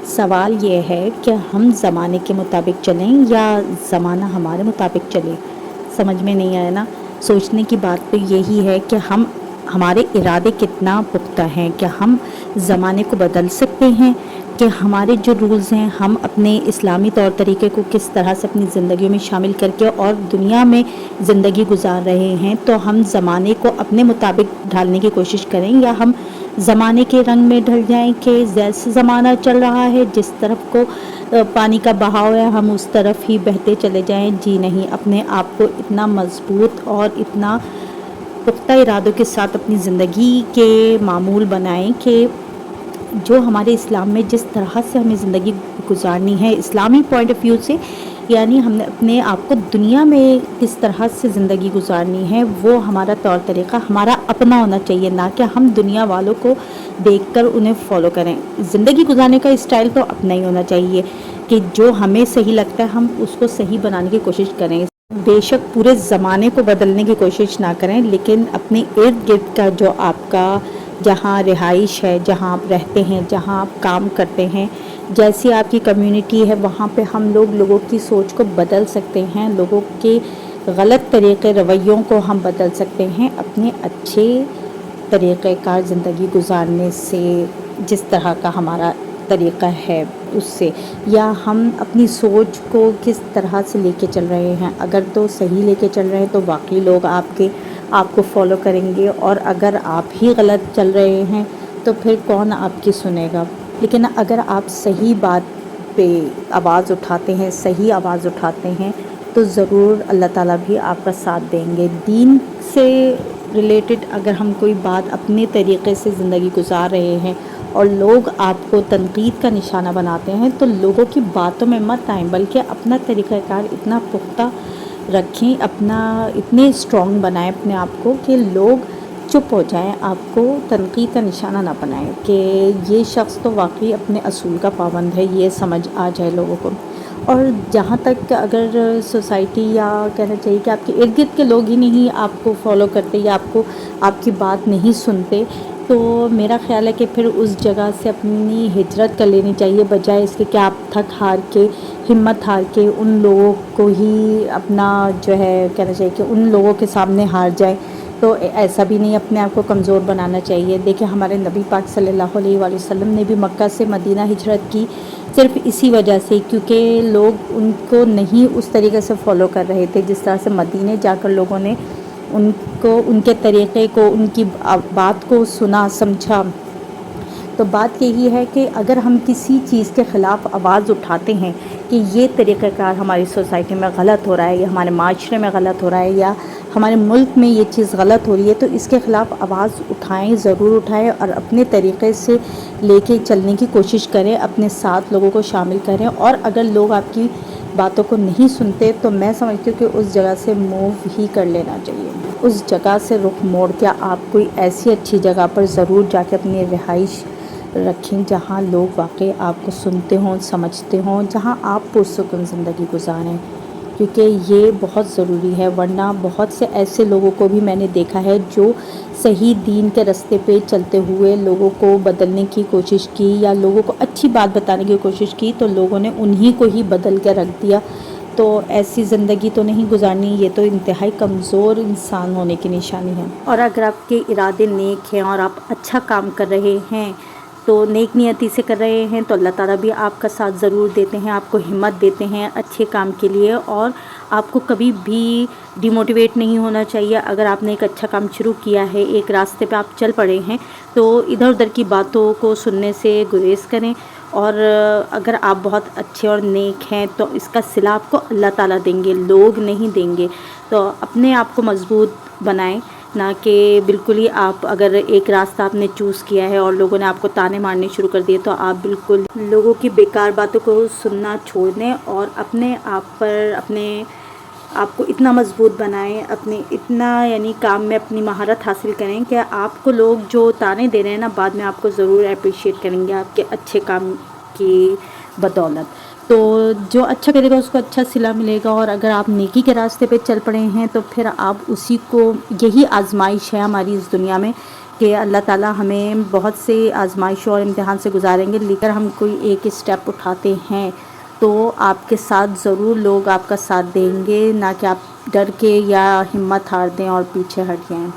سوال یہ ہے کہ ہم زمانے کے مطابق چلیں یا زمانہ ہمارے مطابق چلے. سمجھ میں نہیں آیا نا. سوچنے کی بات تو یہی ہے کہ ہمارے ارادے کتنا پختہ ہیں کہ ہم زمانے کو بدل سکتے ہیں، کہ ہمارے جو رولز ہیں ہم اپنے اسلامی طور طریقے کو کس طرح سے اپنی زندگیوں میں شامل کر کے اور دنیا میں زندگی گزار رہے ہیں. تو ہم زمانے کو اپنے مطابق ڈھالنے کی کوشش کریں یا ہم زمانے کے رنگ میں ڈھل جائیں کہ جیسے زمانہ چل رہا ہے، جس طرف کو پانی کا بہاؤ ہے ہم اس طرف ہی بہتے چلے جائیں. جی نہیں، اپنے آپ کو اتنا مضبوط اور اتنا پختہ ارادوں کے ساتھ اپنی زندگی کے معمول بنائیں کہ جو ہمارے اسلام میں جس طرح سے ہمیں زندگی گزارنی ہے اسلامی پوائنٹ آف ویو سے، یعنی ہم نے اپنے آپ کو دنیا میں کس طرح سے زندگی گزارنی ہے وہ ہمارا طور طریقہ ہمارا اپنا ہونا چاہیے، نہ کہ ہم دنیا والوں کو دیکھ کر انہیں فالو کریں. زندگی گزارنے کا اسٹائل تو اپنا ہی ہونا چاہیے کہ جو ہمیں صحیح لگتا ہے ہم اس کو صحیح بنانے کی کوشش کریں. بے شک پورے زمانے کو بدلنے کی کوشش نہ کریں، لیکن اپنے ارد گرد کا جو آپ کا جہاں رہائش ہے، جہاں آپ رہتے ہیں، جہاں آپ کام کرتے ہیں، جیسی آپ کی کمیونٹی ہے، وہاں پہ ہم لوگوں کی سوچ کو بدل سکتے ہیں، لوگوں کے غلط طریقے رویوں کو ہم بدل سکتے ہیں اپنے اچھے طریقہ کار زندگی گزارنے سے، جس طرح کا ہمارا طریقہ ہے اس سے، یا ہم اپنی سوچ کو کس طرح سے لے کے چل رہے ہیں. اگر تو صحیح لے کے چل رہے ہیں تو واقعی لوگ آپ کو فالو کریں گے، اور اگر آپ ہی غلط چل رہے ہیں تو پھر کون آپ کی سنے گا. لیکن اگر آپ صحیح بات پہ آواز اٹھاتے ہیں، صحیح آواز اٹھاتے ہیں تو ضرور اللہ تعالیٰ بھی آپ کا ساتھ دیں گے. دین سے ریلیٹڈ اگر ہم کوئی بات اپنے طریقے سے زندگی گزار رہے ہیں اور لوگ آپ کو تنقید کا نشانہ بناتے ہیں تو لوگوں کی باتوں میں مت آئیں، بلکہ اپنا طریقہ کار اتنا پختہ رکھیں، اپنا اتنے اسٹرانگ بنائیں اپنے آپ کو کہ لوگ چپ ہو جائیں، آپ کو تنقید کا نشانہ نہ بنائیں کہ یہ شخص تو واقعی اپنے اصول کا پابند ہے، یہ سمجھ آ جائے لوگوں کو. اور جہاں تک اگر سوسائٹی یا کہنا چاہیے کہ آپ کے ارد گرد کے لوگ ہی نہیں آپ کو فالو کرتے یا آپ کی بات نہیں سنتے، تو میرا خیال ہے کہ پھر اس جگہ سے اپنی ہجرت کر لینی چاہیے، بجائے اس کے کہ آپ تھک ہار کے، ہمت ہار کے ان لوگوں کو ہی اپنا جو ہے کہنا چاہیے کہ ان لوگوں کے سامنے ہار جائیں. تو ایسا بھی نہیں، اپنے آپ کو کمزور بنانا چاہیے. دیکھیں ہمارے نبی پاک صلی اللہ علیہ وآلہ وسلم نے بھی مکہ سے مدینہ ہجرت کی صرف اسی وجہ سے، کیونکہ لوگ ان کو نہیں اس طریقے سے فالو کر رہے تھے جس طرح سے مدینے جا کر لوگوں نے ان کے طریقے کو، ان کی بات کو سنا سمجھا. تو بات یہی ہے کہ اگر ہم کسی چیز کے خلاف آواز اٹھاتے ہیں کہ یہ طریقہ کار ہماری سوسائٹی میں غلط ہو رہا ہے یا ہمارے معاشرے میں غلط ہو رہا ہے یا ہمارے ملک میں یہ چیز غلط ہو رہی ہے، تو اس کے خلاف آواز اٹھائیں، ضرور اٹھائیں، اور اپنے طریقے سے لے کے چلنے کی کوشش کریں، اپنے ساتھ لوگوں کو شامل کریں. اور اگر لوگ آپ کی باتوں کو نہیں سنتے تو میں سمجھتی ہوں کہ اس جگہ سے موو ہی کر لینا چاہیے، اس جگہ سے رخ موڑ کے آپ کوئی ایسی اچھی جگہ پر ضرور جا کے اپنی رہائش رکھیں جہاں لوگ واقعی آپ کو سنتے ہوں، سمجھتے ہوں، جہاں آپ پرسکون زندگی گزاریں، کیونکہ یہ بہت ضروری ہے. ورنہ بہت سے ایسے لوگوں کو بھی میں نے دیکھا ہے جو صحیح دین کے راستے پہ چلتے ہوئے لوگوں کو بدلنے کی کوشش کی یا لوگوں کو اچھی بات بتانے کی کوشش کی تو لوگوں نے انہی کو ہی بدل کے رکھ دیا. تو ایسی زندگی تو نہیں گزارنی، یہ تو انتہائی کمزور انسان ہونے کی نشانی ہے. اور اگر آپ کے ارادے نیک ہیں اور آپ اچھا کام کر رہے ہیں تو نیک نیتی سے کر رہے ہیں تو اللہ تعالیٰ بھی آپ کا ساتھ ضرور دیتے ہیں، آپ کو ہمت دیتے ہیں اچھے کام کے لیے. اور آپ کو کبھی بھی ڈی موٹیویٹ نہیں ہونا چاہیے. اگر آپ نے ایک اچھا کام شروع کیا ہے، ایک راستے پہ آپ چل پڑے ہیں تو ادھر ادھر کی باتوں کو سننے سے گریز کریں. اور اگر آپ بہت اچھے اور نیک ہیں تو اس کا صلہ آپ کو اللہ تعالیٰ دیں گے، لوگ نہیں دیں گے. تو اپنے آپ کو مضبوط بنائیں، نہ کہ بالکل ہی آپ اگر ایک راستہ آپ نے چوز کیا ہے اور لوگوں نے آپ کو تانے مارنے شروع کر دیے تو آپ بالکل لوگوں کی بیکار باتوں کو سننا چھوڑ دیں اور اپنے آپ پر آپ کو اتنا مضبوط بنائیں، اپنے اتنا یعنی کام میں اپنی مہارت حاصل کریں کہ آپ کو لوگ جو تانے دے رہے ہیں نا بعد میں آپ کو ضرور اپریشیٹ کریں گے آپ کے اچھے کام کی بدولت. تو جو اچھا کرے گا اس کو اچھا صلہ ملے گا. اور اگر آپ نیکی کے راستے پہ چل پڑے ہیں تو پھر آپ اسی کو، یہی آزمائش ہے ہماری اس دنیا میں کہ اللہ تعالیٰ ہمیں بہت سے آزمائشوں اور امتحان سے گزاریں گے، لیکن ہم کوئی ایک اسٹیپ اٹھاتے ہیں تو آپ کے ساتھ ضرور لوگ آپ کا ساتھ دیں گے، نہ کہ آپ ڈر کے یا ہمت ہار دیں اور پیچھے ہٹ جائیں۔